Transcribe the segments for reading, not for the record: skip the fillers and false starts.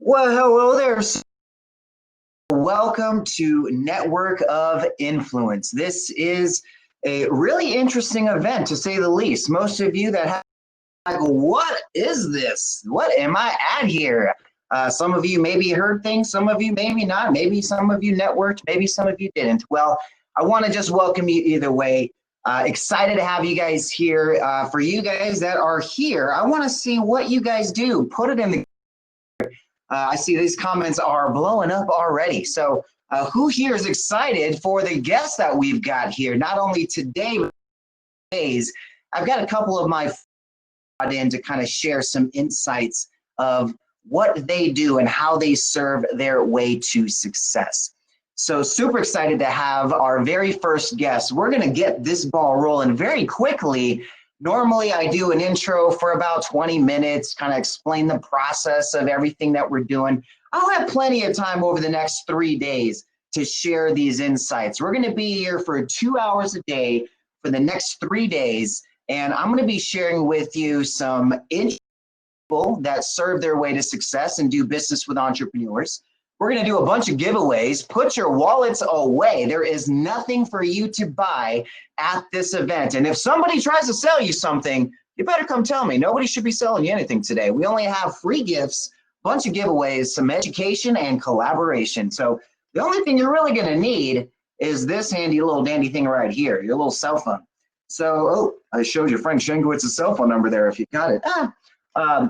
Well, hello there. Welcome to Network of Influence. This is a really interesting event, to say the least. Most of you that have like, what is this? What am I at here? Some of you maybe heard things, some of you maybe not. Maybe some of you networked, maybe some of you didn't. Well, I want to just welcome you either way. Excited to have you guys here. For you guys that are here, I want to see what you guys do. Put it in the I see these comments are blowing up already. So who here is excited for the guests that we've got here? Not only today, but days. I've got a couple of my in to kind of share some insights of what they do and how they serve their way to success. So super excited to have our very first guest. We're going to get this ball rolling very quickly. Normally, I do an intro for about 20 minutes, kind of explain the process of everything that we're doing. I'll have plenty of time over the next 3 days to share these insights. We're going to be here for 2 hours a day for the next 3 days, and I'm going to be sharing with you some people that serve their way to success and do business with entrepreneurs. We're going to do a bunch of giveaways. Put your wallets away. There is nothing for you to buy at this event. And if somebody tries to sell you something, you better come tell me. Nobody should be selling you anything today. We only have free gifts, a bunch of giveaways, some education and collaboration. So the only thing you're really going to need is this handy little dandy thing right here, your little cell phone. So, I showed you Frank Shankwitz's cell phone number there if you got it.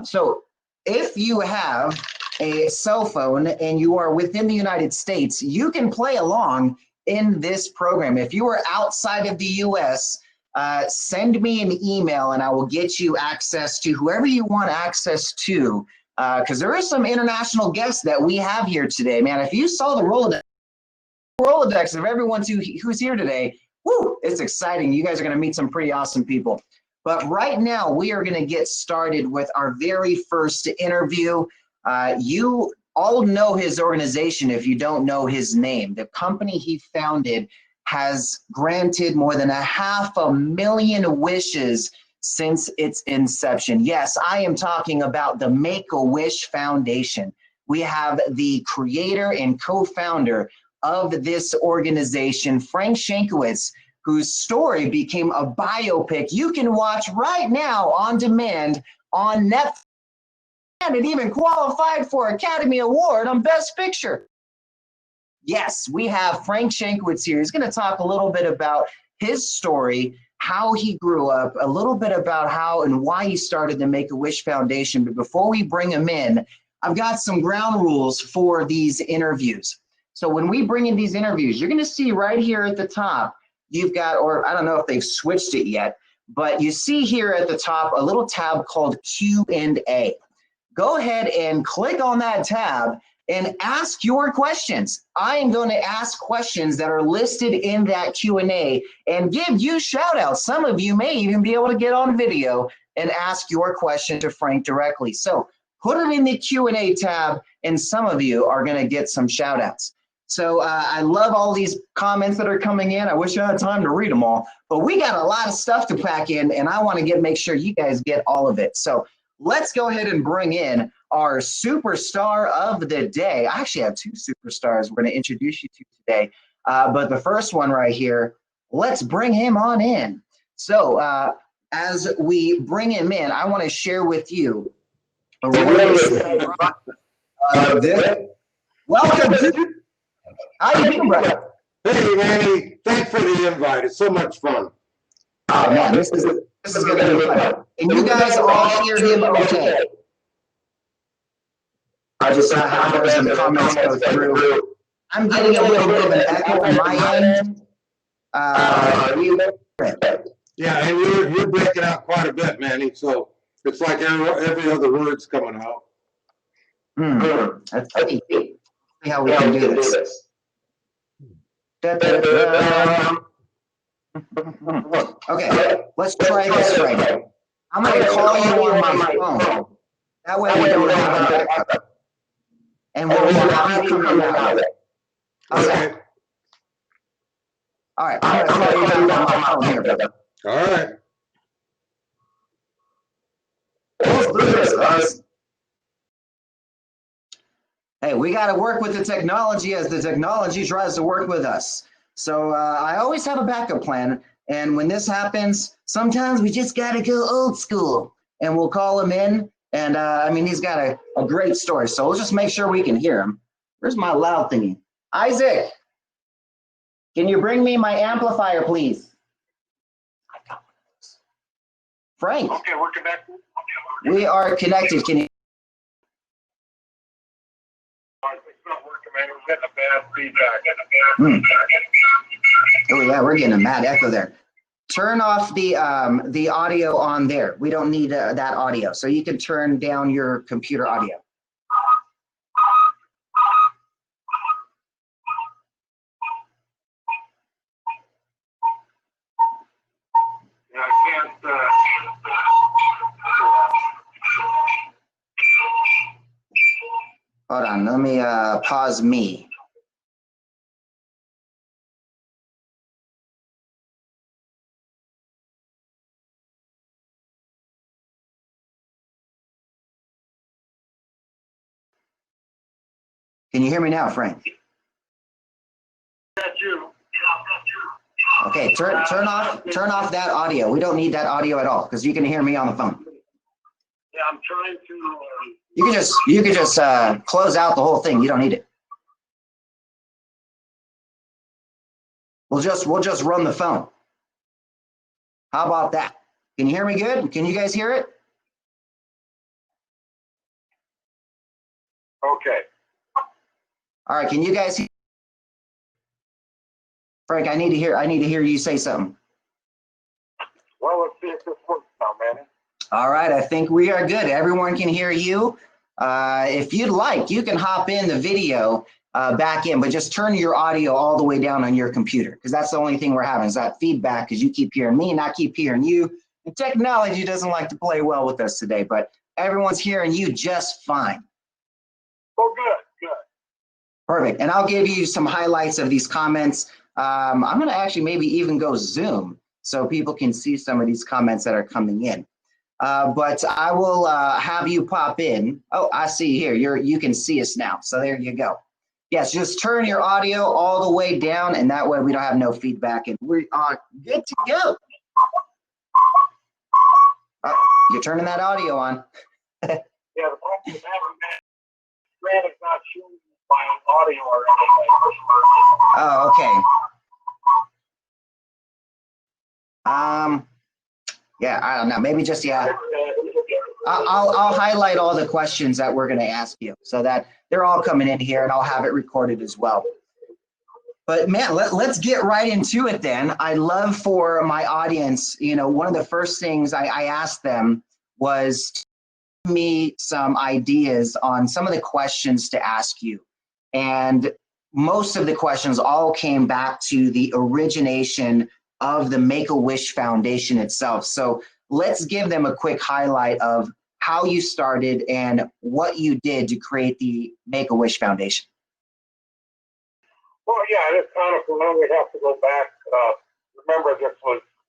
So if you have a cell phone and you are within the United States, you can play along in this program. If you are outside of the US, send me an email and I will get you access to whoever you want access to, because there are some international guests that we have here today. Man, if you saw the Rolodex of everyone who's here today, woo, it's exciting. You guys are going to meet some pretty awesome people. But right now, we are going to get started with our very first interview. You all know his organization if you don't know his name. The company he founded has granted more than 500,000 wishes since its inception. Yes, I am talking about the Make-A-Wish Foundation. We have the creator and co-founder of this organization, Frank Shankwitz, whose story became a biopic you can watch right now on demand on Netflix. And it even qualified for Academy Award on Best Picture. Yes, we have Frank Shankwitz here. He's going to talk a little bit about his story, how he grew up, a little bit about how and why he started the Make-A-Wish Foundation. But before we bring him in, I've got some ground rules for these interviews. So when we bring in these interviews, you're going to see right here at the top, you've got, or I don't know if they've switched it yet, but you see here at the top a little tab called Q&A. Go ahead and click on that tab and ask your questions. I am going to ask questions that are listed in that Q&A and give you shout outs. Some of you may even be able to get on video and ask your question to Frank directly. So put it in the Q&A tab and some of you are going to get some shout outs. So I love all these comments that are coming in. I wish I had time to read them all, but we got a lot of stuff to pack in and I want to make sure you guys get all of it. So let's go ahead and bring in our superstar of the day. I actually have two superstars we're going to introduce you to today. But the first one right here, let's bring him on in. So as we bring him in, I want to share with you a really exciting process. Welcome to how you doing, brother? Hey, Manny. Thanks for the invite. It's so much fun. Oh, man, this is going to be fun. And you guys all hear him okay? I just saw how some comments go through. I'm getting a little bit of an echo on my end. Yeah, and you're breaking out quite a bit, Manny. So it's like every other word's coming out. Let's see how we can do this. Okay, let's try this right now. I'm going to call you on my phone. That way we don't have an echo. And we'll have you come out. Okay. All right, I'm going to call you back on my phone here, brother. All right. Let's do this, guys. Hey, we got to work with the technology as the technology tries to work with us. So I always have a backup plan. And when this happens, sometimes we just got to go old school and we'll call him in. And I mean, he's got a great story. So we'll just make sure we can hear him. Where's my loud thingy? Isaac, can you bring me my amplifier, please? Frank. Okay, we're connected. We are connected. Can you? It's not working, man. We're getting a bad feedback. Oh yeah, we're getting a mad echo there. Turn off the audio on there. We don't need that audio. So you can turn down your computer audio. Yeah, I can't. Hold on, let me pause me. Can you hear me now, Frank? Got you. Okay, turn off that audio. We don't need that audio at all because you can hear me on the phone. Yeah, I'm trying to. You can just close out the whole thing. You don't need it. We'll just run the phone. How about that? Can you hear me good? Can you guys hear it? Okay. All right, can you guys hear? Frank, I need to hear you say something. Well, let's see if this works now, Manny. All right, I think we are good. Everyone can hear you. If you'd like, you can hop in the video back in, but just turn your audio all the way down on your computer because that's the only thing we're having is that feedback because you keep hearing me and I keep hearing you. The technology doesn't like to play well with us today, but everyone's hearing you just fine. Oh, good. Perfect. And I'll give you some highlights of these comments. I'm going to actually maybe even go Zoom so people can see some of these comments that are coming in. But I will have you pop in. Oh, I see here. You can see us now. So there you go. Yes, just turn your audio all the way down, and that way we don't have no feedback, and we are good to go. Oh, you're turning that audio on. Yeah, the problem is man is not showing my audio or anything. Oh, okay. Yeah, I don't know. Maybe just I'll highlight all the questions that we're going to ask you so that they're all coming in here, and I'll have it recorded as well. But man, let's get right into it then. I'd love for my audience, one of the first things I asked them was to give me some ideas on some of the questions to ask you. And most of the questions all came back to the origination of the Make-A-Wish Foundation itself. So let's give them a quick highlight of how you started and what you did to create the Make-A-Wish Foundation. Well, yeah, it's kind of fun. We have to go back. Remember,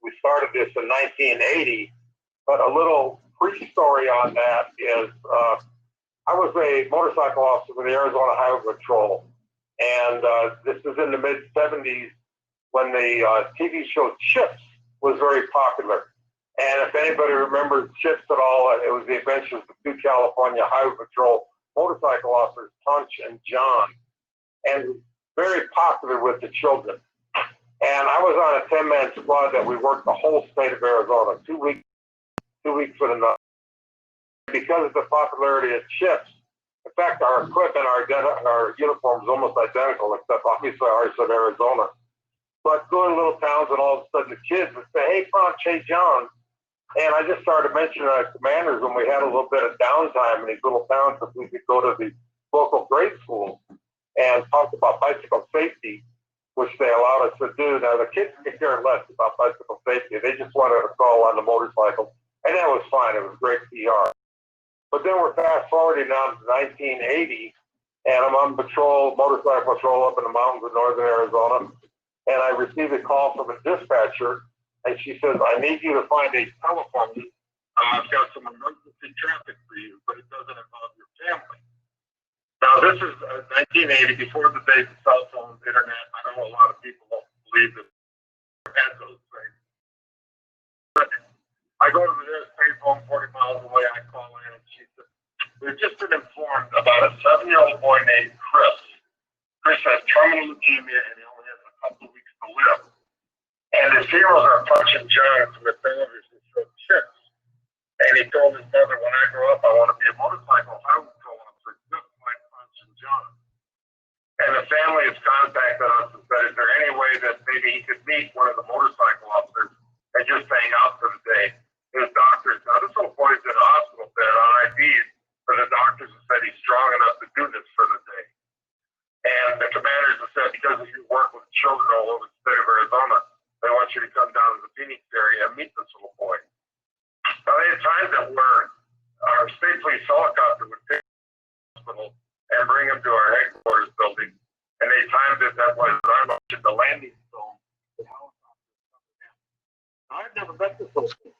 we started this in 1980, but a little pre-story on that is I was a motorcycle officer for the Arizona Highway Patrol, and this is in the mid-'70s when the TV show Chips was very popular. And if anybody remembers Chips at all, it was the adventures of two California Highway Patrol motorcycle officers, Punch and John, and very popular with the children. And I was on a 10-man squad that we worked the whole state of Arizona, 2 weeks with another. Because of the popularity of Chips, in fact, our equipment, our uniforms almost identical, except obviously ours said Arizona. But going to little towns and all of a sudden the kids would say, hey, Punch, hey, John. And I just started mentioning our commanders when we had a little bit of downtime in these little towns that we could go to the local grade schools and talk about bicycle safety, which they allowed us to do. Now, the kids could care less about bicycle safety. They just wanted to call on the motorcycle, and that was fine. It was great PR. But then we're fast forwarding now to 1980, and I'm on motorcycle patrol up in the mountains of northern Arizona, and I received a call from a dispatcher, and she says, I need you to find a telephone. I've got some emergency traffic for you, but it doesn't involve your family. Now, this is 1980, before the days of cell phones, internet. I know a lot of people don't believe that had those things. But I go to the nearest payphone 40 miles away. I call in, and she said, "We've just been informed about a 7-year-old boy named Chris. Chris has terminal leukemia, and he only has a couple of weeks to live. And his heroes are Punch and Giants with failures and short chips. And he told his mother, when I grow up, I want to be a motorcycle highway patrol officer, just like Punch and John." And the family has contacted us and said, is there any way that maybe he could meet one of the motorcycle officers and just hang out for the day? His doctors, now this little boy's in a hospital bed on IVs, but the doctors have said he's strong enough to do this for the day. And the commanders have said, because of your work with children all over the state of Arizona, they want you to come down to the Phoenix area and meet this little boy. Now, they had times that where our state police helicopter would take him to the hospital and bring him to our headquarters building. And they timed it that way. I'm up to the landing zone. The helicopter coming in. Now, I've never met this little thing.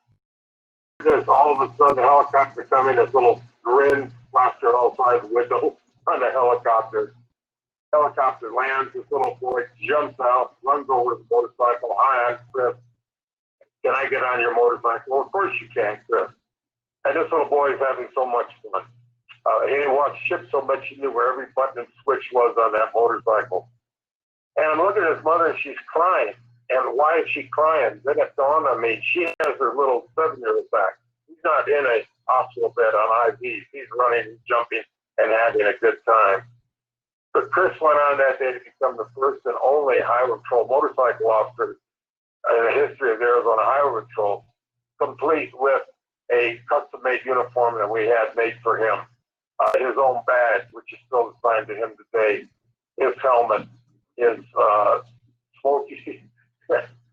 There's all of a sudden the helicopter coming, this little grin plastered outside the window on the helicopter. Helicopter lands, this little boy jumps out, runs over the motorcycle. "Hi, I'm Chris. Can I get on your motorcycle?" "Well, of course you can, Chris." And this little boy is having so much fun. He didn't watch ship so much, he knew where every button and switch was on that motorcycle. And I'm looking at his mother, and she's crying. And why is she crying? Then it dawned on me, she has her little 7-year-old back. He's not in a hospital bed on IVs. He's running, jumping, and having a good time. But Chris went on that day to become the first and only highway patrol motorcycle officer in the history of Arizona Highway Patrol, complete with a custom-made uniform that we had made for him, his own badge, which is still assigned to him today, his helmet, his smoky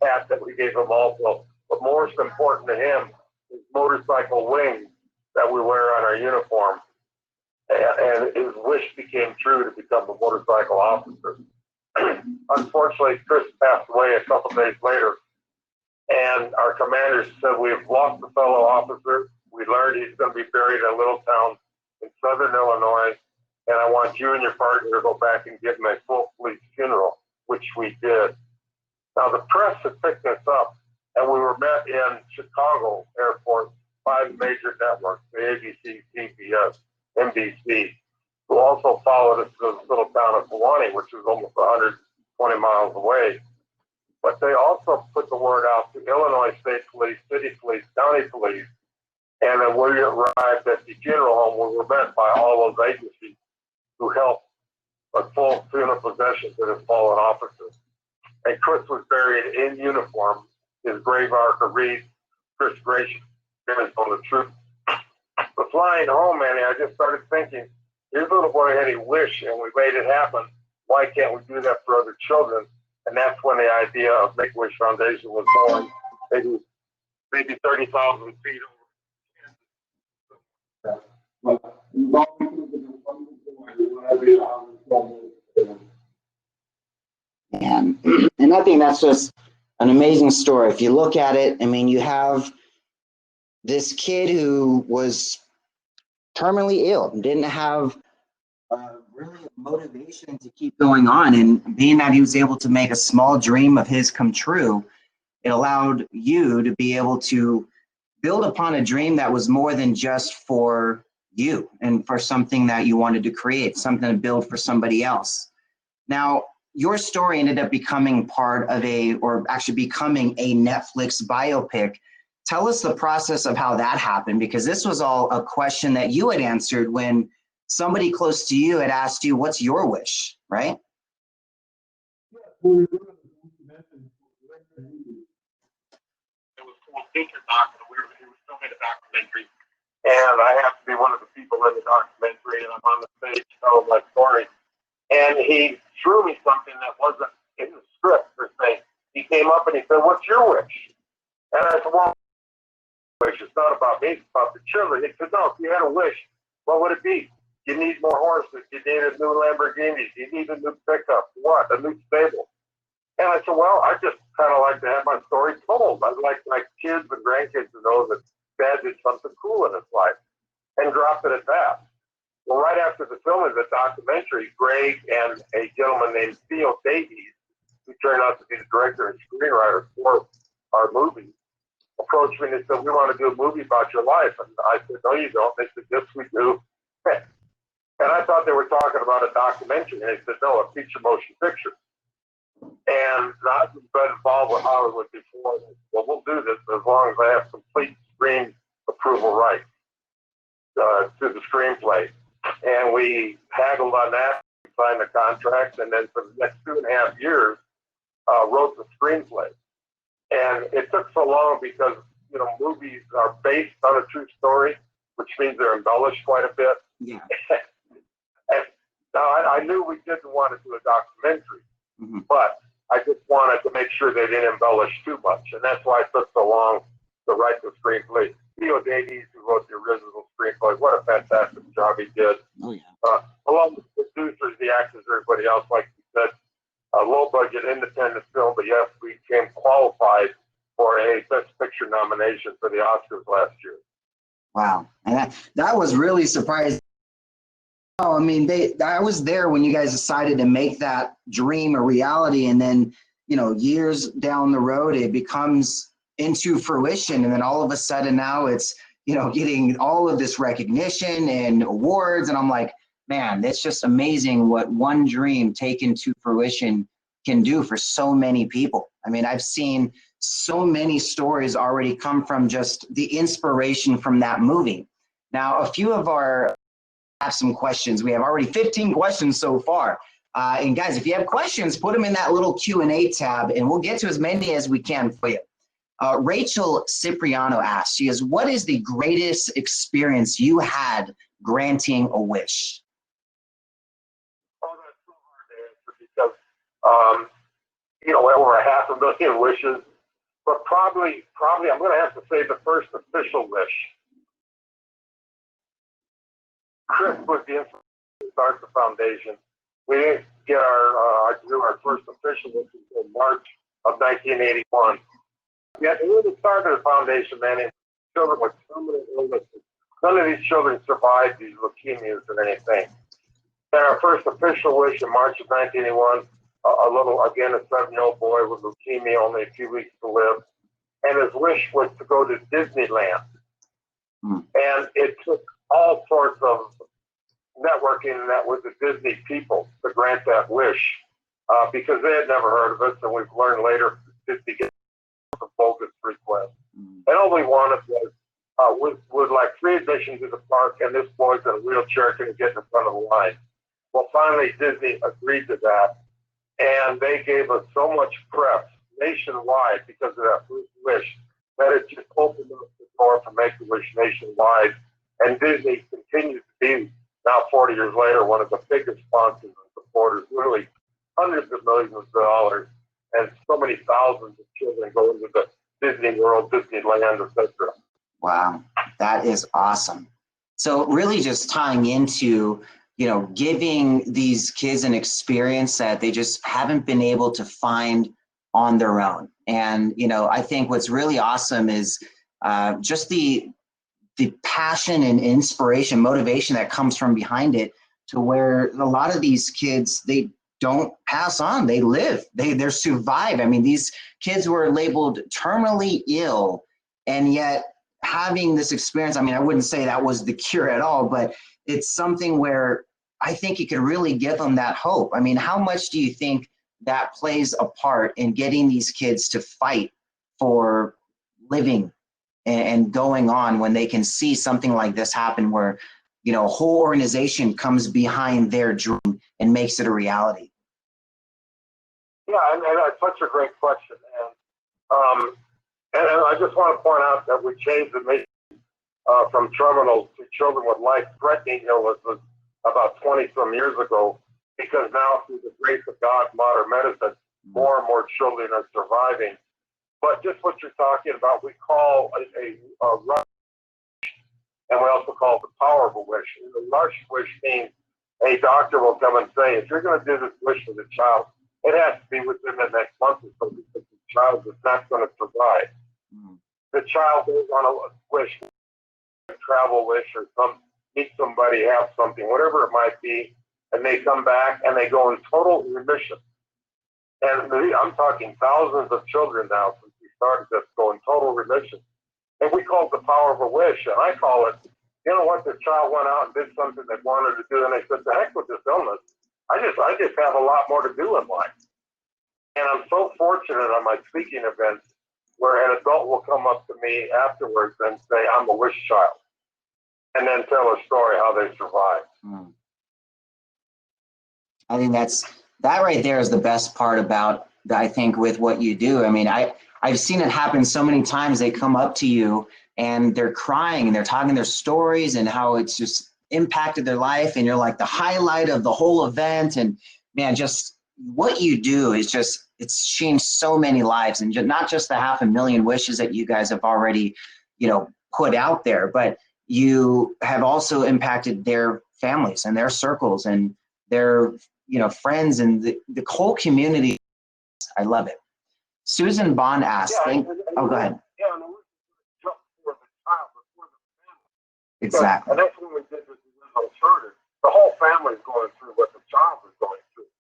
hat that we gave him also. But most important to him, his motorcycle wings that we wear on our uniform. And his wish became true to become a motorcycle officer. Unfortunately, Chris passed away a couple days later, and our commanders said, "We've lost a fellow officer. We learned he's going to be buried in a little town in southern Illinois, and I want you and your partner to go back and give him a full police funeral," which we did. Now, the press had picked us up, and we were met in Chicago airport by the major networks, the ABC, CBS, NBC, who also followed us to this little town of Sewanee, which is almost 120 miles away. But they also put the word out to Illinois State Police, City Police, County Police, and then we arrived at the funeral home where we were met by all those agencies who helped a full funeral procession to his fallen officers. And Chris was buried in uniform. His grave marker reads, "Chris Gratian, on the troop." But flying home, Manny, I just started thinking, here's a little boy had a wish, and we made it happen. Why can't we do that for other children? And that's when the idea of Make-A-Wish Foundation was born, maybe 30,000 feet over. And I think that's just an amazing story. If you look at it, I mean, you have this kid who was terminally ill, didn't have really motivation to keep going on, and being that he was able to make a small dream of his come true, it allowed you to be able to build upon a dream that was more than just for you and for something that you wanted to create, something to build for somebody else. Now, your story ended up becoming part of becoming a Netflix biopic. Tell us the process of how that happened, because this was all a question that you had answered when somebody close to you had asked you, "What's your wish?" Right? It was called Teacher Doc, and he was filming a documentary. And I have to be one of the people in the documentary, and I'm on the stage telling my story. And he threw me something that wasn't in the script per se. He came up and he said, "What's your wish?" And I said, "Well, wish. It's not about me, it's about the children." He said, "No, if you had a wish, what would it be? You need more horses. You need a new Lamborghini. You need a new pickup. What? A new stable." And I said, "Well, I just kind of like to have my story told. I'd like my kids and grandkids to know that Dad did something cool in his life," and dropped it at that. Well, right after the filming of the documentary, Greg and a gentleman named Theo Davies, who turned out to be the director and screenwriter for our movie, approached me and said, "We want to do a movie about your life." And I said, "No, you don't." They said, "Yes, we do." And I thought they were talking about a documentary. And they said, "No, a feature motion picture." And I've been involved with Hollywood before. And I said, "Well, we'll do this as long as I have complete screen approval rights to the screenplay." And we haggled on that, signed the contract, and then for the next 2.5 years, wrote the screenplay. And it took so long because, you know, movies are based on a true story, which means they're embellished quite a bit. Yeah. And now I knew we didn't want to do a documentary, Mm-hmm. but I just wanted to make sure they didn't embellish too much. And that's why it took so long to write the screenplay. Theo Davies, who wrote the original screenplay, what a fantastic job he did. Oh, yeah. Along with the producers, the actors, everybody else, like you said, a low-budget independent film, but yes, we became qualified for a Best Picture nomination for the Oscars last year. Wow. And that was really surprising. Oh, I mean, I was there when you guys decided to make that dream a reality, and then, you know, years down the road, it becomes into fruition, and then all of a sudden now it's, you know, getting all of this recognition and awards, and I'm like, man, it's just amazing what one dream taken to fruition can do for so many people. I mean, I've seen so many stories already come from just the inspiration from that movie. Now, a few of our have some questions. We have already 15 questions so far. And guys, if you have questions, put them in that little Q&A tab, and we'll get to as many as we can for you. Rachel Cipriano asks, she is, what is the greatest experience you had granting a wish? Oh, that's so hard to answer because, you know, over 500,000 wishes, but probably I'm going to have to say the first official wish. Chris was the inspiration to start the foundation. We didn't get our first official wish until March of 1981. Yet when we started the foundation, man, children with terminal illnesses. None of these children survived these leukemias or anything. And our first official wish in March of 1981, a 7-year-old boy with leukemia, only a few weeks to live. And his wish was to go to Disneyland. And it took all sorts of networking that with the Disney people to grant that wish because they had never heard of us, and we've learned later Disney gets a bogus request. And all we wanted was would like free admission to the park, and this boy's in a wheelchair can get in front of the line. Well, finally Disney agreed to that, and they gave us so much press nationwide because of that first wish that it just opened up the door for Make-A-Wish nationwide. And Disney continues to be, now 40 years later, one of the biggest sponsors and supporters, really hundreds of millions of dollars, and so many thousands of children go into the Disney World, Disneyland, etc. Wow, that is awesome. So really just tying into, you know, giving these kids an experience that they just haven't been able to find on their own. And, you know, I think what's really awesome is just the passion and inspiration, motivation that comes from behind it, to where a lot of these kids, they don't pass on, they live, they're survive. I mean, these kids were labeled terminally ill, and yet having this experience, I mean, I wouldn't say that was the cure at all, but it's something where I think it could really give them that hope. I mean, how much do you think that plays a part in getting these kids to fight for living and going on when they can see something like this happen, where, you know, a whole organization comes behind their dream and makes it a reality? Yeah, and that's such a great question. And I just want to point out that we changed the mission from terminal to children with life-threatening illnesses about 20-some years ago, because now through the grace of God, modern medicine, more and more children are surviving. But just what you're talking about, we call a rush, and we also call it the power of a wish. And the rush wish means a doctor will come and say, if you're going to do this wish for the child, it has to be within the next month or so, because the child is not going to survive. The child goes on a wish, a travel wish, or some meet somebody, have something, whatever it might be, and they come back and they go in total remission. And I'm talking thousands of children now since we started this go in total remission. And we call it the power of a wish. And I call it, you know what, the child went out and did something they wanted to do, and they said, the heck with this illness. I just have a lot more to do in life. And I'm so fortunate on my speaking events where an adult will come up to me afterwards and say, I'm a wish child. And then tell a story how they survived. I think that right there is the best part about, I think, with what you do. I mean, I've seen it happen so many times. They come up to you and they're crying and they're talking their stories and how it's just impacted their life. And you're like the highlight of the whole event. And man, just what you do is just, it's changed so many lives, and not just the 500,000 wishes that you guys have already, put out there, but you have also impacted their families and their circles and their, friends and the whole community. I love it. Susan Bond asked, go ahead. Yeah, and just for the child, before the family. Exactly. And that's when we did this alternative. The whole family is going through what the child is going through.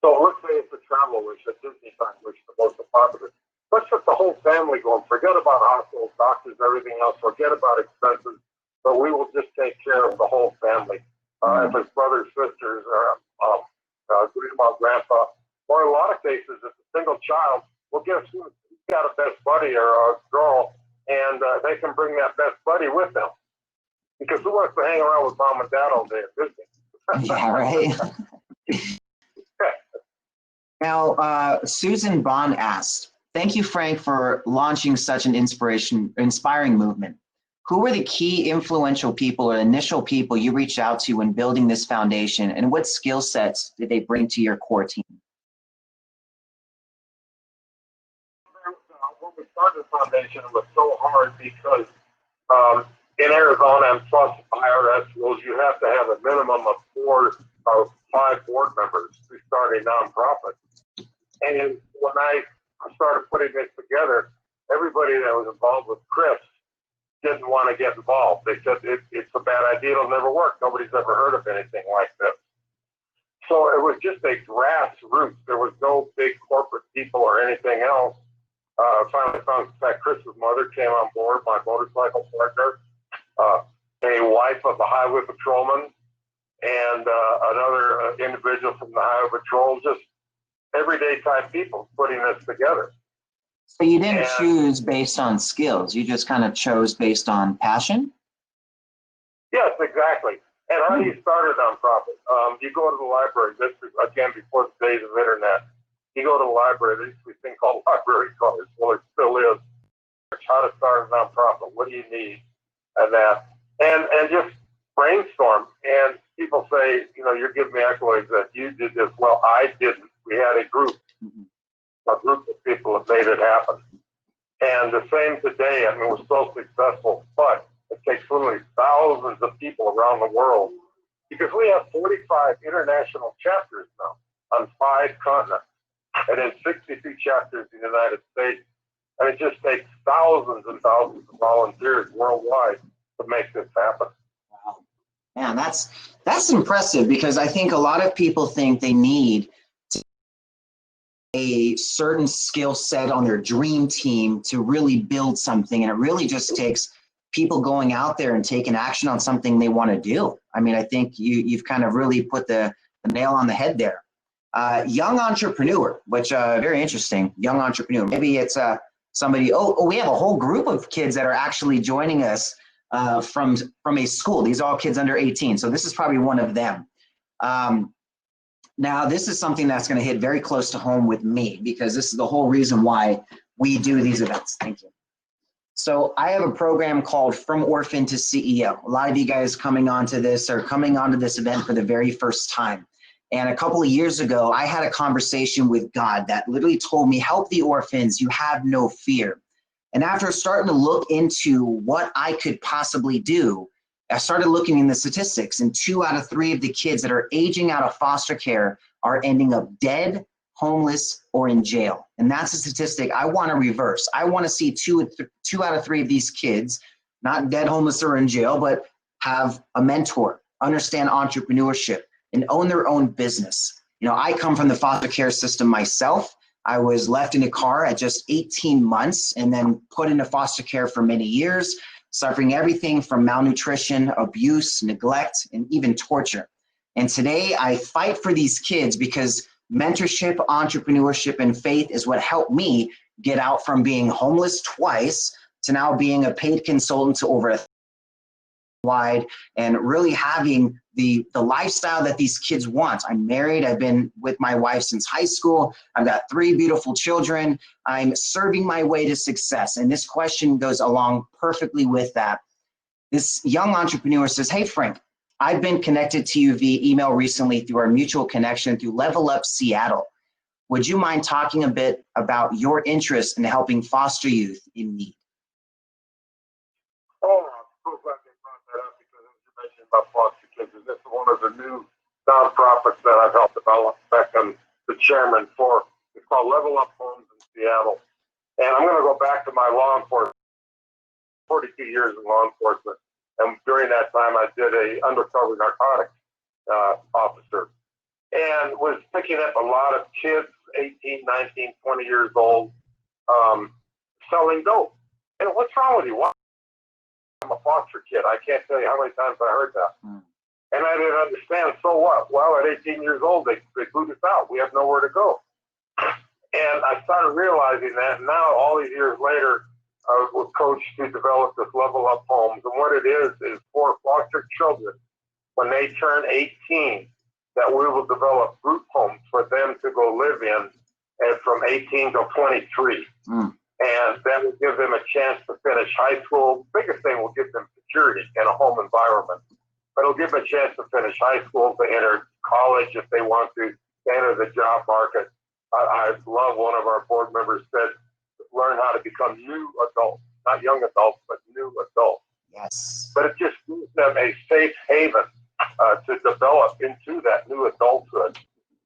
So let's say it's a travel wish, a Disney time wish, the most popular. Let's get the whole family going. Forget about hospitals, doctors, everything else. Forget about expenses. But we will just take care of the whole family. If it's brothers, sisters, or grandma, grandpa, or in a lot of cases, it's a single child. Well, guess who? He's got a best buddy or a girl, and they can bring that best buddy with them. Because who wants to hang around with mom and dad all day at Disney? Yeah, right. Now, Susan Bond asked, thank you, Frank, for launching such an inspiring movement. Who were the key influential people or initial people you reached out to when building this foundation, and what skill sets did they bring to your core team? When we started the foundation, it was so hard because in Arizona and plus IRS rules, you have to have a minimum of 4 or 5 board members to start a nonprofit. And when I started putting this together, everybody that was involved with Chris didn't want to get involved. They said it's a bad idea, it'll never work. Nobody's ever heard of anything like this. So it was just a grassroots. There was no big corporate people or anything else. Finally found that Chris's mother came on board, my motorcycle partner, a wife of the highway patrolman, and another individual from the highway patrol, just everyday type people putting this together. So you didn't choose based on skills, you just kind of chose based on passion? Yes, exactly. And how do you start a nonprofit? You go to the library. This is, again, before the days of internet. You go to the library, there used to be a thing called library cards. Well, it still is. How to start a nonprofit, what do you need, and that. And just brainstorm. And people say, you're giving me accolades that you did this. Well, I didn't. We had a group of people that made it happen. And the same today. I mean, we're so successful, but it takes literally thousands of people around the world, because we have 45 international chapters now on 5 continents, and in 62 chapters in the United States. And it just takes thousands and thousands of volunteers worldwide to make this happen. Wow. Man, that's impressive, because I think a lot of people think they need a certain skill set on their dream team to really build something. And it really just takes people going out there and taking action on something they want to do. I mean, I think you've kind of really put the nail on the head there. Young entrepreneur, which very interesting, young entrepreneur. Maybe it's somebody, we have a whole group of kids that are actually joining us from a school. These are all kids under 18. So this is probably one of them. Now, this is something that's going to hit very close to home with me, because this is the whole reason why we do these events. Thank you. So I have a program called From Orphan to CEO. A lot of you guys coming onto this are coming onto this event for the very first time. And a couple of years ago, I had a conversation with God that literally told me, help the orphans, you have no fear. And after starting to look into what I could possibly do, I started looking in the statistics, and 2 out of 3 of the kids that are aging out of foster care are ending up dead, homeless, or in jail. And that's a statistic I want to reverse. I want to see 2 out of 3 of these kids, not dead, homeless, or in jail, but have a mentor, understand entrepreneurship, and own their own business. You know, I come from the foster care system myself. I was left in a car at just 18 months and then put into foster care for many years, suffering everything from malnutrition, abuse, neglect, and even torture. And today I fight for these kids because mentorship, entrepreneurship, and faith is what helped me get out from being homeless twice to now being a paid consultant to over wide and really having the lifestyle that these kids want. I'm married. I've been with my wife since high school. I've got 3 beautiful children. I'm serving my way to success. And this question goes along perfectly with that. This young entrepreneur says, hey, Frank, I've been connected to you via email recently through our mutual connection through Level Up Seattle. Would you mind talking a bit about your interest in helping foster youth in need? Oh, I'm so glad they brought that up because as you mentioned about foster kids, and this is one of the new nonprofits that I've helped develop. Back I'm the chairman for. It's called Level Up Homes in Seattle. And I'm going to go back to my law enforcement, 42 years in law enforcement. And during that time, I did a undercover narcotics officer and was picking up a lot of kids, 18, 19, 20 years old, selling dope. And what's wrong with you? Why? I'm a foster kid. I can't tell you how many times I heard that. And I didn't understand. So what? Well, at 18 years old, they boot us out. We have nowhere to go. And I started realizing that now, all these years later, I was coached to develop this Level Up Homes. And what it is for foster children, when they turn 18, that we will develop group homes for them to go live in and from 18 to 23. And that will give them a chance to finish high school. Biggest thing will give them security in a home environment. But it'll give them a chance to finish high school, to enter college if they want to enter the job market. I love one of our board members said, learn how to become new adults, not young adults, but new adults. Yes. But it just gives them a safe haven to develop into that new adulthood.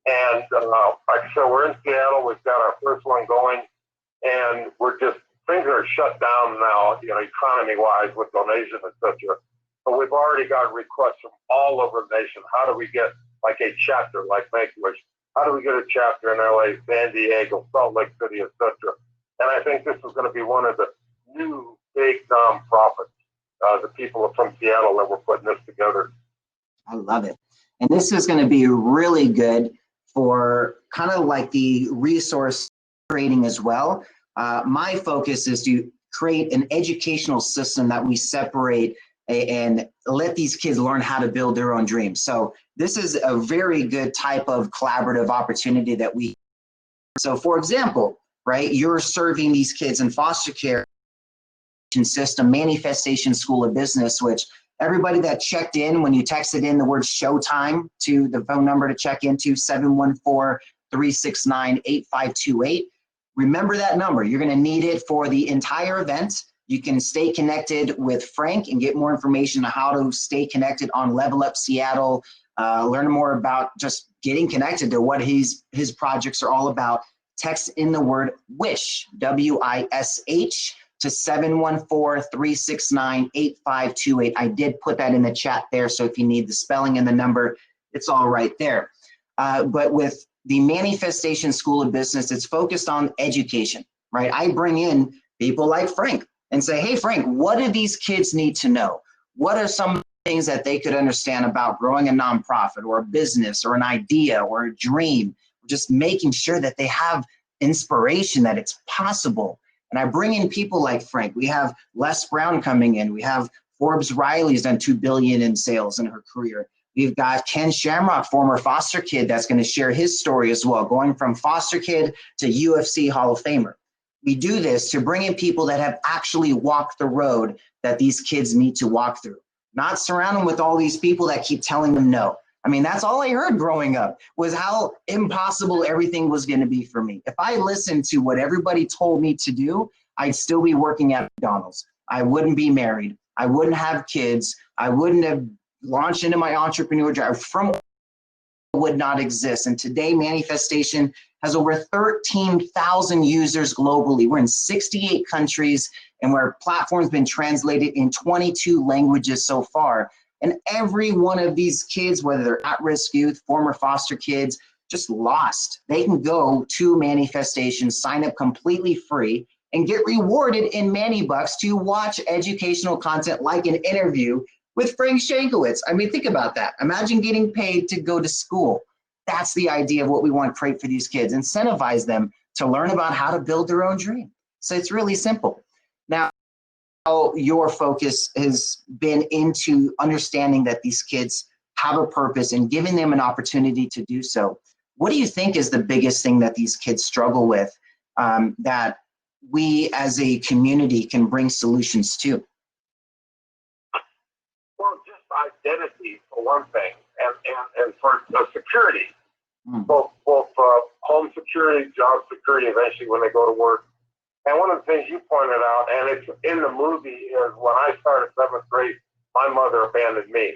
And like I said, we're in Seattle. We've got our first one going, and we're just, things are shut down now, you know, economy-wise with donations, etc. But we've already got requests from all over the nation. How do we get like a chapter like Make-A-Wish? How do we get a chapter in LA, San Diego, Salt Lake City, etc.? And I think this is going to be one of the new big nonprofits, the people from Seattle that we're putting this together. I love it. And this is going to be really good for kind of like the resource creating as well. My focus is to create an educational system that we separate and let these kids learn how to build their own dreams. So this is a very good type of collaborative opportunity that we, so for example, right, you're serving these kids in foster care system, Manifestation School of Business, which everybody that checked in, when you texted in the word showtime to the phone number to check into, 714-369-8528, remember that number. You're going to need it for the entire event. You can stay connected with Frank and get more information on how to stay connected on Level Up Seattle, learn more about just getting connected to what his projects are all about. Text in the word WISH, W-I-S-H, to 714-369-8528. I did put that in the chat there, so if you need the spelling and the number, it's all right there. But with the Manifestation School of Business, it's focused on education, right? I bring in people like Frank and say, hey, Frank, what do these kids need to know? What are some things that they could understand about growing a nonprofit or a business or an idea or a dream? Just making sure that they have inspiration, that it's possible. And I bring in people like Frank. We have Les Brown coming in. We have Forbes Riley's done $2 billion in sales in her career. We've got Ken Shamrock, former foster kid, that's going to share his story as well, going from foster kid to UFC Hall of Famer. We do this to bring in people that have actually walked the road that these kids need to walk through, not surround them with all these people that keep telling them no. I mean, that's all I heard growing up was how impossible everything was going to be for me. If I listened to what everybody told me to do, I'd still be working at McDonald's. I wouldn't be married. I wouldn't have kids. I wouldn't have launched into my entrepreneur drive. From would not exist. And today, Manifestation has over 13,000 users globally. We're in 68 countries, and our platform's been translated in 22 languages so far. And every one of these kids, whether they're at-risk youth, former foster kids, just lost. They can go to manifestations, sign up completely free, and get rewarded in Manny Bucks to watch educational content like an interview with Frank Shankwitz. I mean, think about that. Imagine getting paid to go to school. That's the idea of what we want to create for these kids. Incentivize them to learn about how to build their own dream. So it's really simple. Now, your focus has been into understanding that these kids have a purpose and giving them an opportunity to do so. What do you think is the biggest thing that these kids struggle with that we as a community can bring solutions to? Well, just identity for one thing, and for security, both home security, job security, eventually when they go to work. And one of the things you pointed out, and it's in the movie, is when I started 7th grade, my mother abandoned me.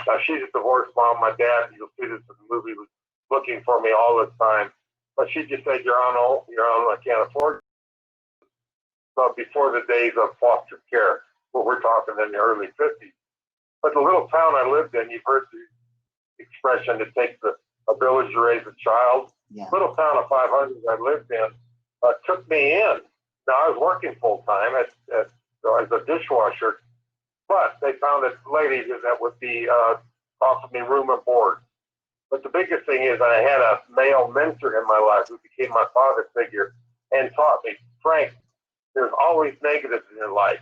Now, she's a divorced mom. My dad, you'll see this in the movie, was looking for me all the time. But she just said, you're on, I can't afford it. But before the days of foster care, well, we're talking in the early 50s. But the little town I lived in, you've heard the expression, it takes a village to raise a child. Yeah. Little town of 500 I lived in took me in. Now, I was working full-time as a dishwasher, but they found a lady that would be offering me room and board. But the biggest thing is I had a male mentor in my life who became my father figure and taught me, Frank, there's always negatives in your life.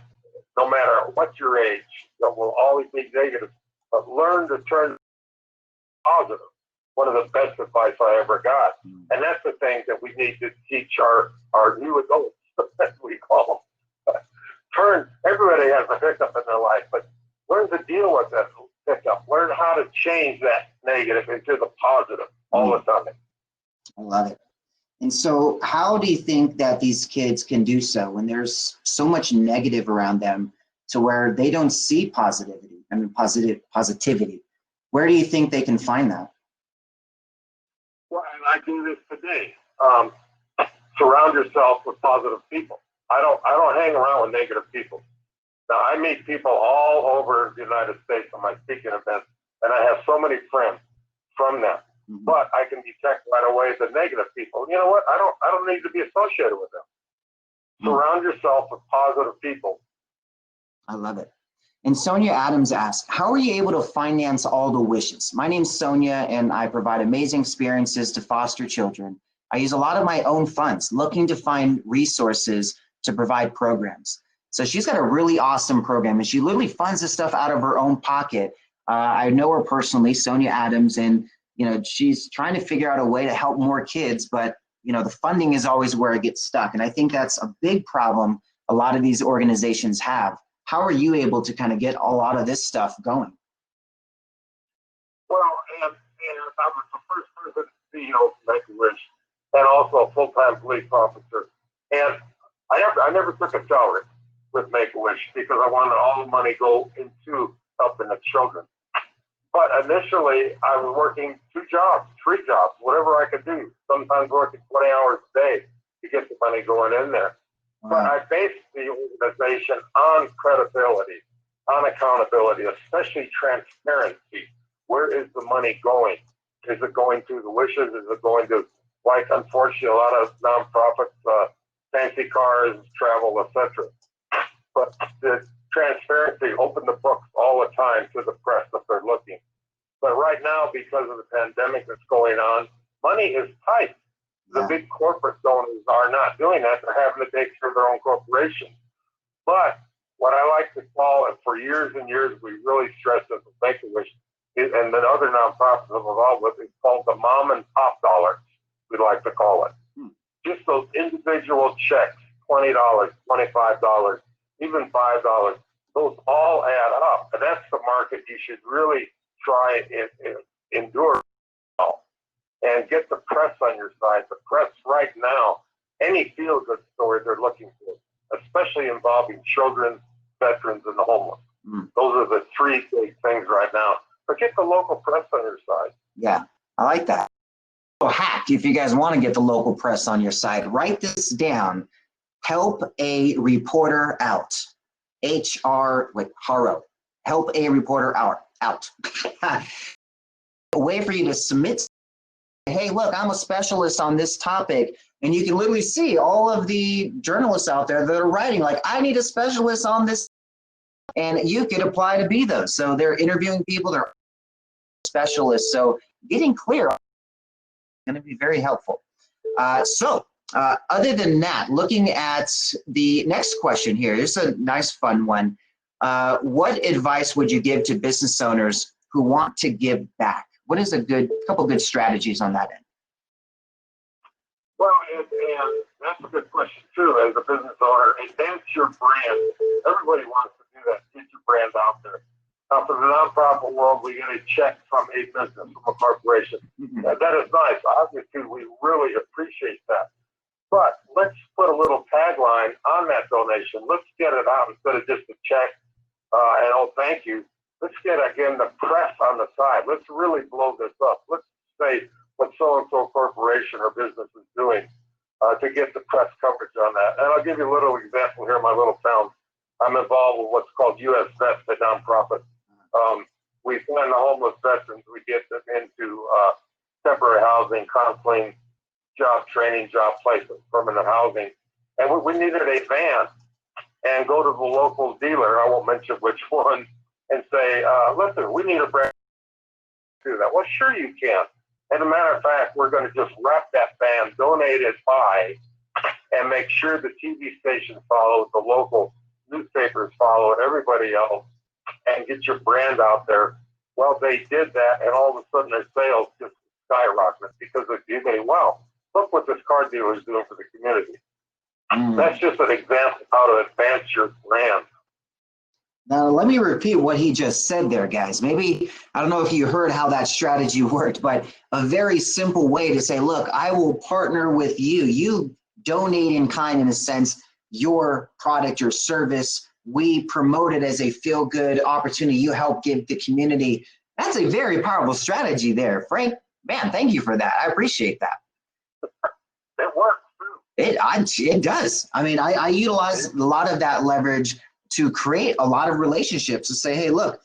No matter what your age, there will always be negatives. But learn to turn positive. One of the best advice I ever got. And that's the thing that we need to teach our new adults, as we call them. Everybody has a hiccup in their life, but learn to deal with that hiccup. Learn how to change that negative into the positive all the time. I love it. And so how do you think that these kids can do so when there's so much negative around them to where they don't see positivity? I mean, positivity. Where do you think they can find that? Well, and I do this today. Surround yourself with positive people. I don't hang around with negative people. Now, I meet people all over the United States on my speaking events, and I have so many friends from them. Mm-hmm. But I can detect right away the negative people. You know what? I don't need to be associated with them. Mm-hmm. Surround yourself with positive people. I love it. And Sonia Adams asked, how are you able to finance all the wishes? My name's Sonia, and I provide amazing experiences to foster children. I use a lot of my own funds, looking to find resources to provide programs. So she's got a really awesome program, and she literally funds this stuff out of her own pocket. I know her personally, Sonia Adams, and she's trying to figure out a way to help more kids, but the funding is always where it gets stuck. And I think that's a big problem a lot of these organizations have. How are you able to kind of get a lot of this stuff going? Well, and I was the first person CEO of Make-A-Wish, and also a full-time police officer. And I never took a salary with Make-A-Wish because I wanted all the money go into helping the children. But initially, I was working 2 jobs, 3 jobs, whatever I could do, sometimes working 20 hours a day to get the money going in there. Wow. But I based the organization on credibility, on accountability, especially transparency. Where is the money going? Is it going to the wishes? Is it going to, like, unfortunately, a lot of nonprofits, fancy cars, travel, etc. But the transparency, open the books all the time to the press if they're looking. But right now, because of the pandemic that's going on, money is tight. The big corporate donors are not doing that. They're having to take care of their own corporations. But what I like to call, and for years and years, we really stress it with Make-A-Wish, and then other nonprofits have evolved with, it's called the mom and pop dollars, we like to call it. Just those individual checks, $20, $25, even $5, those all add up. And that's the market you should really try and endure and get the press on your side. The press right now, any feel-good story they're looking for, especially involving children, veterans, and the homeless. Those are the 3 big things right now. But get the local press on your side. Yeah, I like that. So hack, if you guys want to get the local press on your side, write this down. Help a reporter out. Haro. Help a reporter out. out. A way for you to submit, hey, look, I'm a specialist on this topic. And you can literally see all of the journalists out there that are writing, like, I need a specialist on this. And you could apply to be those. So they're interviewing people, they're specialists. So getting clear is going to be very helpful. Other than that, looking at the next question here, this is a nice, fun one. What advice would you give to business owners who want to give back? What is a couple good strategies on that end? Well, and that's a good question too. As a business owner, advance your brand. Everybody wants to do that. Get your brand out there. Now, for the nonprofit world, we get a check from a business, from a corporation. That is nice. Obviously, we really appreciate that. But let's put a little tagline on that donation. Let's get it out instead of just a check and oh, thank you. Let's get, again, the press on the side. Let's really blow this up. Let's say what so-and-so corporation or business is doing to get the press coverage on that. And I'll give you a little example here in my little town. I'm involved with what's called U.S. Vets, a nonprofit. We find the homeless veterans. We get them into temporary housing, counseling, job training, job placement, permanent housing. And we needed a van and go to the local dealer, I won't mention which one, and say, listen, we need a brand to do that. Well, sure you can. As a matter of fact, we're going to just wrap that van, donate it by, and make sure the TV station follows, the local newspapers follow, and everybody else, and get your brand out there. Well, they did that, and all of a sudden their sales just skyrocketed because they say, wow, look what this car dealer is doing for the community. That's just an example of how to advance your brand. Now, let me repeat what he just said there, guys. Maybe, I don't know if you heard how that strategy worked, but a very simple way to say, look, I will partner with you. You donate in kind, in a sense, your product, your service. We promote it as a feel-good opportunity. You help give the community. That's a very powerful strategy there, Frank. Man, thank you for that. I appreciate that. It works. It does. I mean, I utilize a lot of that leverage to create a lot of relationships to say, hey, look,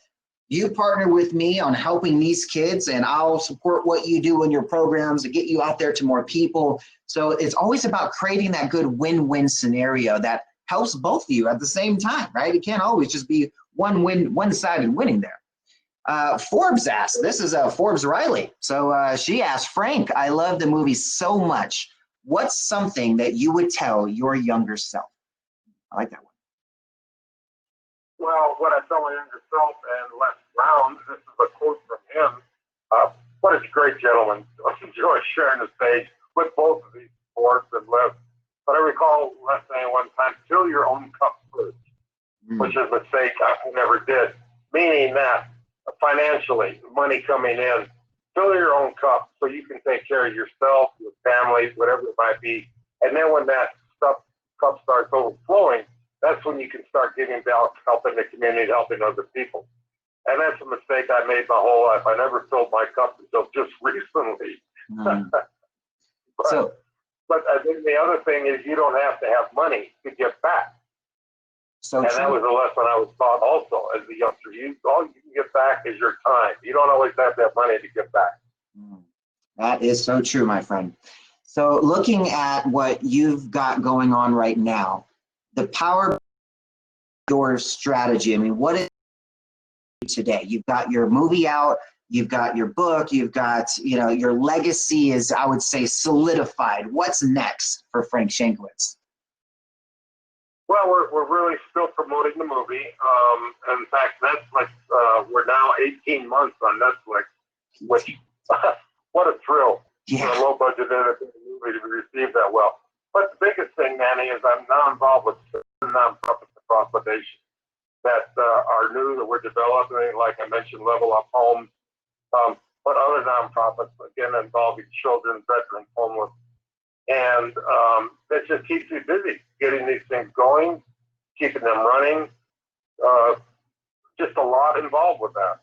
you partner with me on helping these kids and I'll support what you do in your programs to get you out there to more people. So it's always about creating that good win-win scenario that helps both of you at the same time, right? It can't always just be one-sided winning there. Forbes asked, this is Forbes Riley. So she asked, Frank, I love the movie so much. What's something that you would tell your younger self? I like that one. Well, what I tell my younger self, and Les Brown, this is a quote from him. What a great gentleman. I enjoy sharing the stage with both of these sports and Les. But I recall Les saying one time, fill your own cup first, which is a mistake I never did. Meaning that financially, money coming in, fill your own cup so you can take care of yourself, your family, whatever it might be. And then when that cup starts overflowing, that's when you can start giving back, helping the community, helping other people. And that's a mistake I made my whole life. I never filled my cup until just recently. But I think the other thing is you don't have to have money to give back. That was a lesson I was taught also as a youngster. All you can give back is your time. You don't always have to have money to give back. That is so true, my friend. So looking at what you've got going on right now, the power of your strategy, I mean, what is it today? You've got your movie out, you've got your book, you've got, your legacy is, I would say, solidified. What's next for Frank Shankwitz? Well, we're really still promoting the movie. In fact, Netflix, we're now 18 months on Netflix, which, what a thrill. Yeah. For a low-budget entertainment movie to be received that well. But the biggest thing, Manny, is I'm now involved with nonprofits across the nation that are new, that we're developing, like I mentioned, Level Up Homes, but other nonprofits, again, involving children, veterans, homeless. And that just keeps me busy, getting these things going, keeping them running. Just a lot involved with that.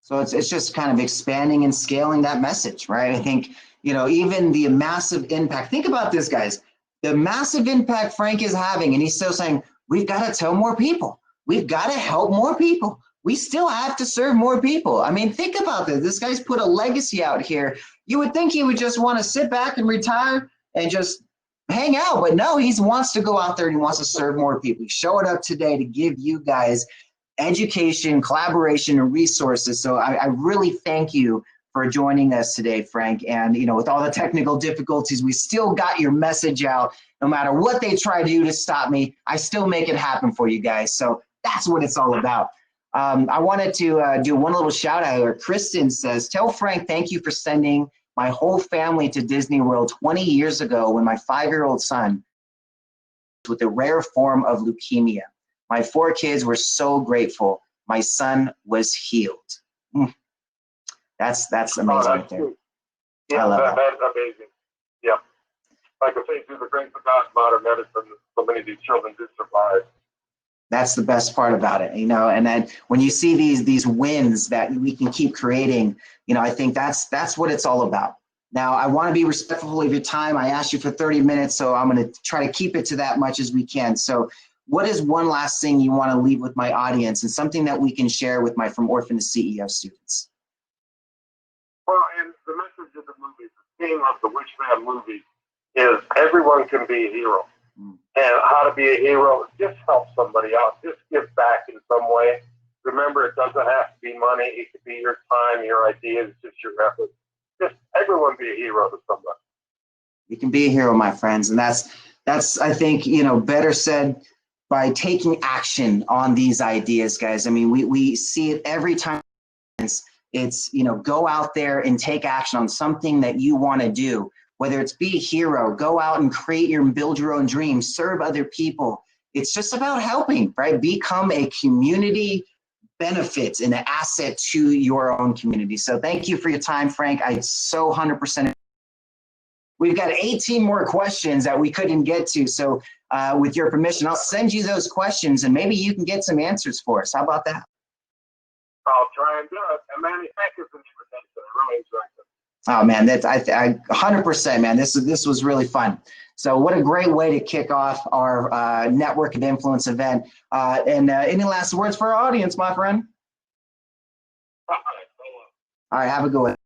So it's just kind of expanding and scaling that message, right? I think, even the massive impact. Think about this, guys. The massive impact Frank is having, and he's still saying, we've got to tell more people. We've got to help more people. we still have to serve more people. I mean, think about this. This guy's put a legacy out here. You would think he would just want to sit back and retire and just hang out, but no, he wants to go out there and he wants to serve more people. He showed up today to give you guys education, collaboration, and resources. So I really thank you for joining us today, Frank. And, you know, with all the technical difficulties, we still got your message out. No matter what they try to do to stop me, I still make it happen for you guys. So that's what it's all about. I wanted to do one little shout out here. Kristen says, tell Frank thank you for sending my whole family to Disney World 20 years ago when my 5-year-old son with a rare form of leukemia. My 4 kids were so grateful. My son was healed. That's amazing. Oh, right there. Yeah, I love that. that's amazing. Yeah. Like I say, through the grace of God, modern medicine, so many of these children did survive. That's the best part about it, you know. And then when you see these wins that we can keep creating, you know, I think that's what it's all about. Now, I want to be respectful of your time. I asked you for 30 minutes, so I'm going to try to keep it to that much as we can. So what is one last thing you want to leave with my audience and something that we can share with my From Orphan to CEO students? Well, and the message of the movie, the theme of the Wishman movie is everyone can be a hero. And how to be a hero, just help somebody out, just give back in some way. Remember, it doesn't have to be money. It could be your time, your ideas, just your effort. Just everyone be a hero to somebody. You can be a hero, my friends. And that's I think, you know, better said by taking action on these ideas, guys. I mean, we see it every time. It's, you know, go out there and take action on something that you want to do. Whether it's be a hero, go out and create and build your own dreams, serve other people. It's just about helping, right? Become a community benefit and an asset to your own community. So thank you for your time, Frank. I so 100%. We've got 18 more questions that we couldn't get to. So with your permission, I'll send you those questions and maybe you can get some answers for us. How about that? I'll try and do it. And Manny, thank you for the invitation. I really enjoyed it. Oh man, that's I 100%, man. This was really fun. So what a great way to kick off our Network of Influence event. And any last words for our audience, my friend? All right, have a good one.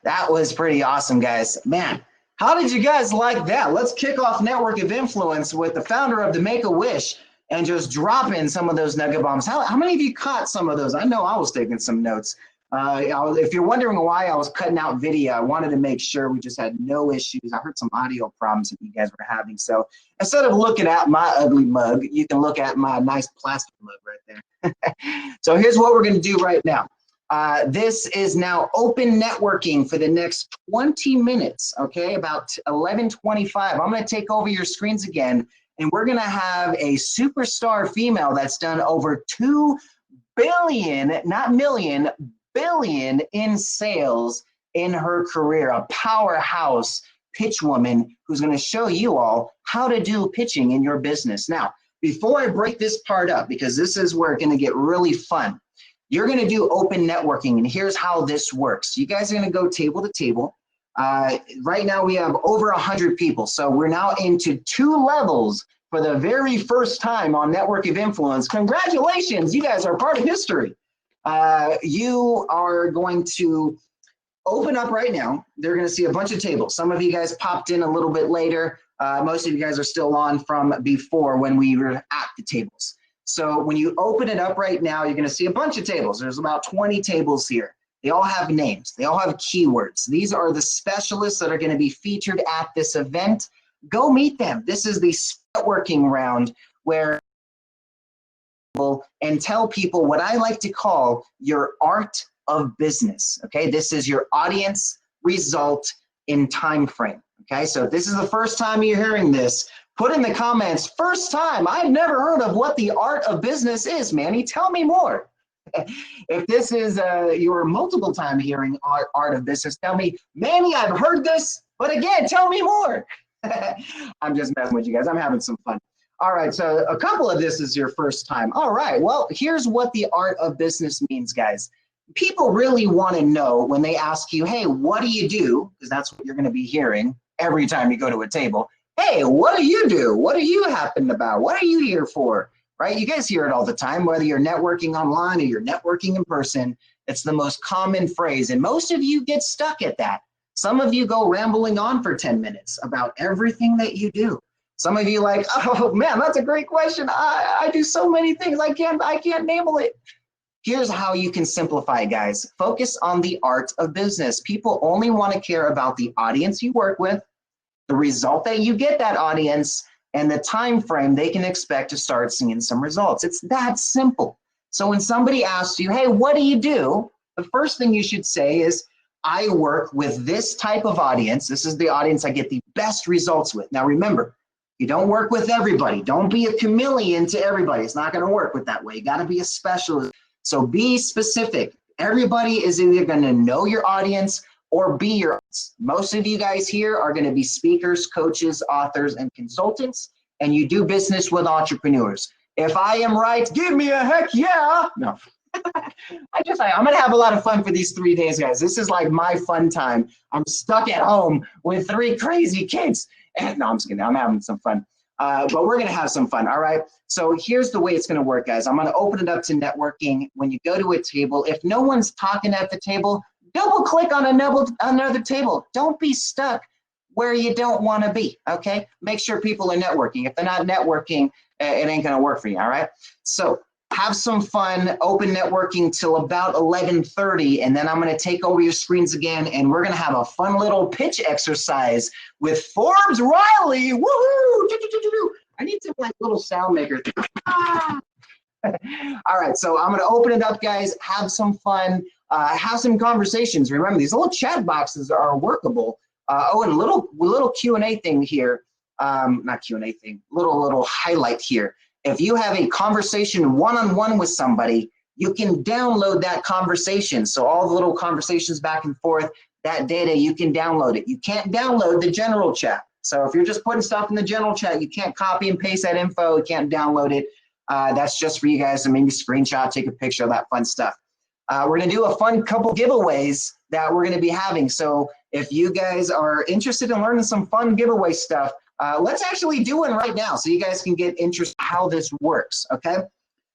That was pretty awesome, guys. Man, how did you guys like that? Let's kick off Network of Influence with the founder of the Make-A-Wish and just drop in some of those nugget bombs. How many of you caught some of those? I know I was taking some notes. If you're wondering why I was cutting out video, I wanted to make sure we just had no issues. I heard some audio problems that you guys were having. So instead of looking at my ugly mug, you can look at my nice plastic mug right there. So here's what we're going to do right now. This is now open networking for the next 20 minutes, okay? About 11:25. I'm going to take over your screens again. And we're going to have a superstar female that's done over 2 billion, not million, billion in sales in her career, a powerhouse pitch woman who's going to show you all how to do pitching in your business. Now, before I break this part up, because this is where it's going to get really fun, you're going to do open networking, and here's how this works. You guys are going to go table to table. Right now we have over 100 people. So we're now into 2 levels for the very first time on Network of Influence. Congratulations, you guys are part of history. You are going to open up right now. They're gonna see a bunch of tables. Some of you guys popped in a little bit later. Most of you guys are still on from before when we were at the tables. So when you open it up right now, you're gonna see a bunch of tables. There's about 20 tables here. They all have names. They all have keywords. These are the specialists that are going to be featured at this event. Go meet them. This is the networking round where and tell people what I like to call your art of business. Okay, this is your audience result in time frame. Okay, so if this is the first time you're hearing this, put in the comments, first time. I've never heard of what the art of business is, Manny. Tell me more. If this is your multiple time hearing art of business, tell me, Manny, I've heard this, but again, tell me more. I'm just messing with you guys. I'm having some fun. All right, so a couple of this is your first time. All right, well, here's what the art of business means, guys. People really want to know when they ask you, hey, what do you do? Because that's what you're going to be hearing every time you go to a table. hey, what do you do? What do you happen about? What are you here for? Right? You guys hear it all the time, whether you're networking online or you're networking in person. It's the most common phrase, and most of you get stuck at that. Some of you go rambling on for 10 minutes about everything that you do. Some of you like, oh man, that's a great question. I do so many things. I can't name it. Here's how you can simplify it, guys. Focus on the art of business. People only want to care about the audience you work with, the result that you get that audience, and the time frame they can expect to start seeing some results. It's that simple. So when somebody asks you, hey, what do you do? The first thing you should say is, I work with this type of audience. This is the audience I get the best results with. Now remember, you don't work with everybody. Don't be a chameleon to everybody. It's not going to work with that way. You got to be a specialist. So be specific. Everybody is either going to know your audience or be your audience. Most of you guys here are going to be speakers, coaches, authors, and consultants, and you do business with entrepreneurs. If I am right, give me a heck yeah. No. I'm going to have a lot of fun for these 3 days, guys. This is like my fun time. I'm stuck at home with 3 crazy kids. And no, I'm just kidding. I'm having some fun. But we're going to have some fun. All right. So here's the way it's going to work, guys. I'm going to open it up to networking. When you go to a table, if no one's talking at the table, double click on another table. Don't be stuck where you don't want to be. Okay. Make sure people are networking. If they're not networking, it ain't going to work for you. All right. So have some fun, open networking till about 11:30, and then I'm going to take over your screens again, and we're going to have a fun little pitch exercise with Forbes Riley. Woohoo! I need some like little sound maker thing. Ah. All right, so I'm going to open it up, guys. Have some fun. Have some conversations. Remember, these little chat boxes are workable. Oh, and a little Q&A thing here. Not Q&A thing. Little highlight here. If you have a conversation one-on-one with somebody, you can download that conversation. So all the little conversations back and forth, that data, you can download it. You can't download the general chat. So if you're just putting stuff in the general chat, you can't copy and paste that info. You can't download it. That's just for you guys to maybe screenshot, take a picture of that fun stuff. We're going to do a fun couple giveaways that we're going to be having. So if you guys are interested in learning some fun giveaway stuff, let's actually do one right now so you guys can get interested in how this works, okay?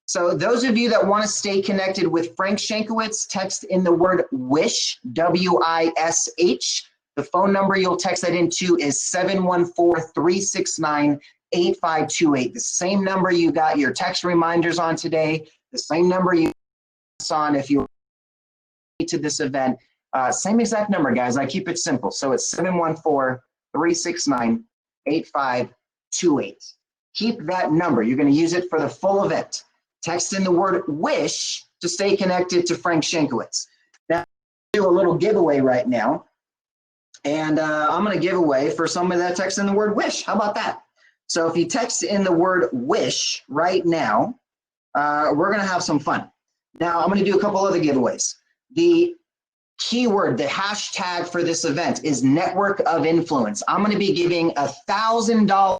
So those of you that want to stay connected with Frank Shankwitz, text in the word WISH, W-I-S-H. The phone number you'll text that into is 714-369-8528. The same number you got your text reminders on today, the same number you on if you're to this event. Same exact number, guys. I keep it simple. So it's 714-369-8528. Keep that number. You're going to use it for the full event. Text in the word WISH to stay connected to Frank Shankwitz. Now, I'm going to do a little giveaway right now. And I'm going to give away for somebody that texts in the word WISH. How about that? So if you text in the word WISH right now, we're going to have some fun. Now, I'm going to do a couple other giveaways. The keyword, the hashtag for this event is Network of Influence. I'm going to be giving $1,000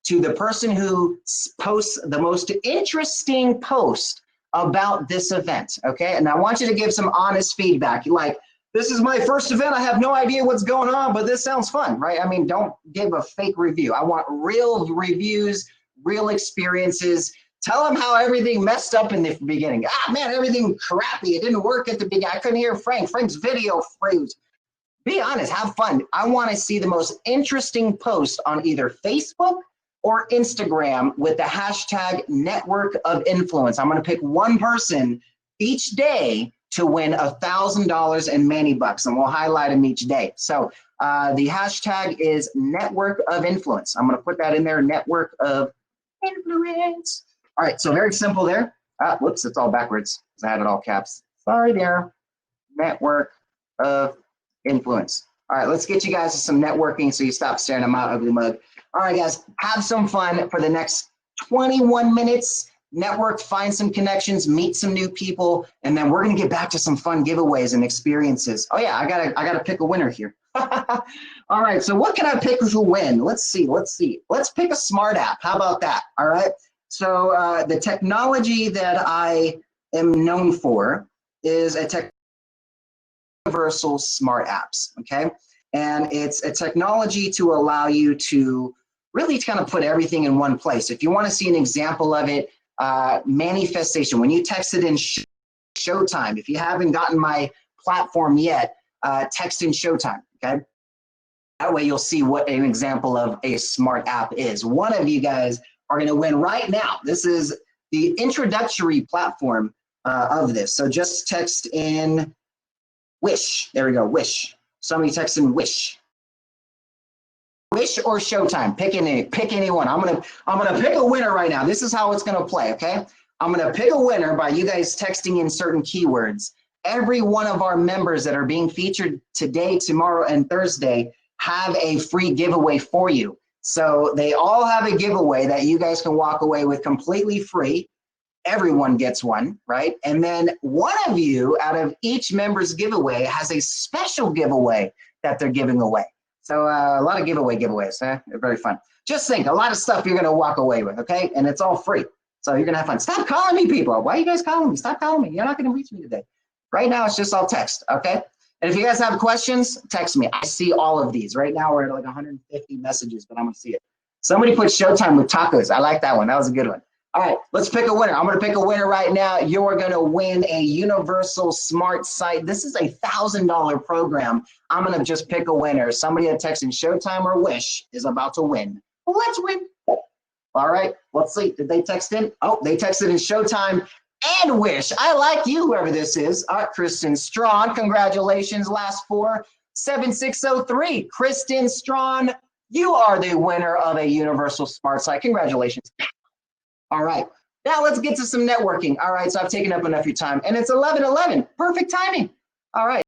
to the person who posts the most interesting post about this event, okay? And I want you to give some honest feedback. Like, this is my first event. I have no idea what's going on, but this sounds fun, right? I mean, don't give a fake review. I want real reviews, real experiences. Tell them how everything messed up in the beginning. Ah, man, everything crappy. It didn't work at the beginning. I couldn't hear Frank. Frank's video froze. Be honest, have fun. I want to see the most interesting post on either Facebook or Instagram with the hashtag Network of Influence. I'm going to pick one person each day to win $1,000 in Manny bucks, and we'll highlight them each day. So the hashtag is Network of Influence. I'm going to put that in there, Network of Influence. All right, so very simple there. Whoops, it's all backwards because I had it all caps. Sorry there. Network of Influence. All right, let's get you guys to some networking so you stop staring them out, ugly mug. All right, guys, have some fun for the next 21 minutes. Network, find some connections, meet some new people, and then we're gonna get back to some fun giveaways and experiences. Oh yeah, I gotta pick a winner here. All right, so what can I pick to win? Let's see. Let's pick a smart app. How about that? All right. So the technology that I am known for is a universal smart apps. Okay. And it's a technology to allow you to really kind of put everything in one place. If you want to see an example of it, manifestation, when you text it in Showtime, if you haven't gotten my platform yet, text in Showtime, okay? That way you'll see what an example of a smart app is. One of you guys are going to win right now. This is the introductory platform of this. So just text in Wish. There we go, Wish. Somebody text in Wish. Wish or Showtime, pick any one. I'm gonna pick a winner right now. This is how it's gonna play, okay? I'm gonna pick a winner by you guys texting in certain keywords. Every one of our members that are being featured today, tomorrow, and Thursday have a free giveaway for you. So they all have a giveaway that you guys can walk away with completely free. Everyone gets one, right? And then one of you out of each member's giveaway has a special giveaway that they're giving away. So a lot of giveaways, huh? They're very fun. Just think, a lot of stuff you're gonna walk away with, okay? And it's all free. So you're gonna have fun. Stop calling me, people. Why are you guys calling me? Stop calling me. You're not gonna reach me today. Right now, it's just all text, okay? And if you guys have questions, text me. I see all of these. Right now, we're at like 150 messages, but I'm gonna see it. Somebody put Showtime with tacos. I like that one. That was a good one. All right, let's pick a winner. I'm gonna pick a winner right now. You're gonna win a Universal Smart Site. This is a $1,000 program. I'm gonna just pick a winner. Somebody that texted Showtime or Wish is about to win. Well, let's win. All right, let's see. Did they text in? Oh, they texted in Showtime and Wish. I like you, whoever this is. All right, Kristen Strawn, congratulations. Last four, 7603. Kristen Strawn, you are the winner of a Universal Smart Site. Congratulations. All right, now let's get to some networking. All right, so I've taken up enough of your time, and it's 11:11. Perfect timing. All right.